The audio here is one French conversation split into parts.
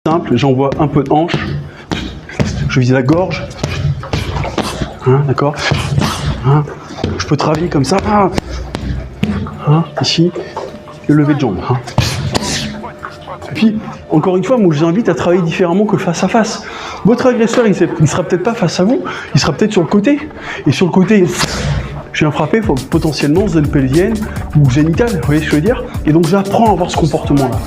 Simple, j'envoie un peu de hanche, je vise la gorge, hein, d'accord, hein, je peux travailler comme ça, hein, ici, le lever de jambe. Hein. Et puis, encore une fois, moi je vous invite à travailler différemment que face à face. Votre agresseur, il ne sera peut-être pas face à vous, il sera peut-être sur le côté. Et sur le côté, je viens frapper potentiellement zone pelvienne ou génitale, vous voyez ce que je veux dire? Et donc j'apprends à avoir ce comportement-là.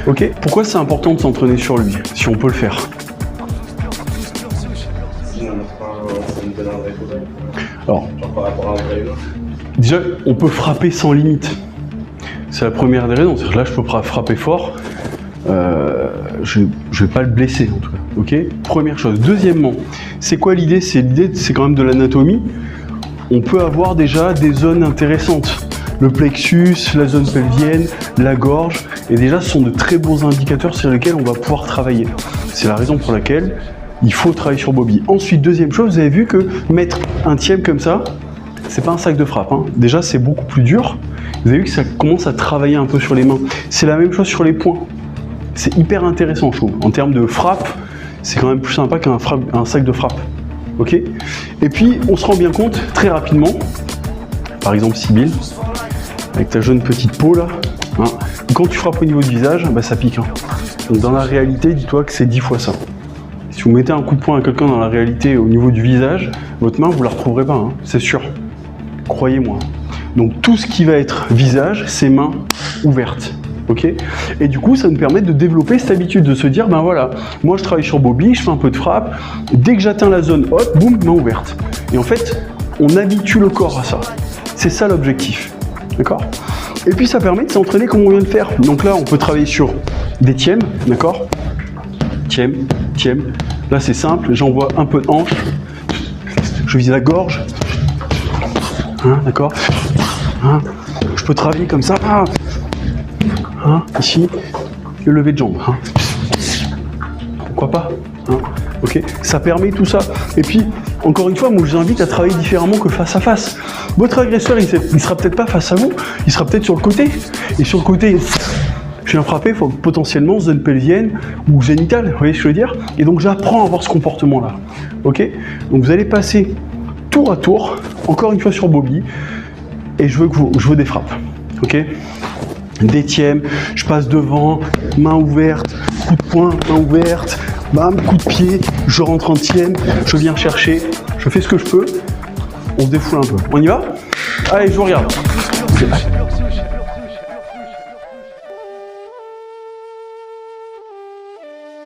Ok? Pourquoi c'est important de s'entraîner sur lui, si on peut le faire? Alors, déjà, on peut frapper sans limite. C'est la première des raisons. Là, je peux frapper fort. Je ne vais pas le blesser, en tout cas. Ok? Première chose. Deuxièmement, c'est quoi l'idée? C'est quand même de l'anatomie. On peut avoir déjà des zones intéressantes. Le plexus, la zone pelvienne, la gorge. Et déjà, ce sont de très bons indicateurs sur lesquels on va pouvoir travailler. C'est la raison pour laquelle il faut travailler sur Bobby. Ensuite, deuxième chose, vous avez vu que mettre un tième comme ça, c'est pas un sac de frappe. Hein. Déjà, c'est beaucoup plus dur. Vous avez vu que ça commence à travailler un peu sur les mains. C'est la même chose sur les poings. C'est hyper intéressant, je trouve. En termes de frappe, c'est quand même plus sympa qu'un sac de frappe. Ok? Et puis, on se rend bien compte, très rapidement, par exemple, Sybille, avec ta jeune petite peau là, hein, quand tu frappes au niveau du visage, bah, ça pique. Hein. Donc dans la réalité, dis-toi que c'est 10 fois ça. Si vous mettez un coup de poing à quelqu'un dans la réalité au niveau du visage, votre main, vous la retrouverez pas, hein, c'est sûr. Croyez-moi. Donc tout ce qui va être visage, c'est mains ouvertes. Ok? Et du coup, ça nous permet de développer cette habitude de se dire, ben voilà, moi je travaille sur Bobby, je fais un peu de frappe, dès que j'atteins la zone haute, boum, main ouverte. Et en fait, on habitue le corps à ça. C'est ça l'objectif. D'accord? Et puis ça permet de s'entraîner comme on vient de faire. Donc là, on peut travailler sur des tièmes, d'accord? Tièmes, tièmes. Là, c'est simple, j'envoie un peu de hanche, je vise la gorge, hein, d'accord? Hein, je peux travailler comme ça, hein, ici, le lever de jambe. Hein. Pourquoi pas? Hein, ok? Ça permet tout ça. Et puis, encore une fois, moi je vous invite à travailler différemment que face à face. Votre agresseur, il ne sera peut-être pas face à vous, il sera peut-être sur le côté. Et sur le côté, je viens frapper potentiellement zone pelvienne ou génitale, vous voyez ce que je veux dire? Et donc j'apprends à avoir ce comportement-là. Ok? Donc vous allez passer tour à tour, encore une fois sur Bobby, et je veux des frappes. Ok? Des tièmes, je passe devant, main ouverte, coup de poing, main ouverte, bam, coup de pied, je rentre en tième, je viens chercher, je fais ce que je peux, on se défoule un peu. On y va? Allez, je vous regarde.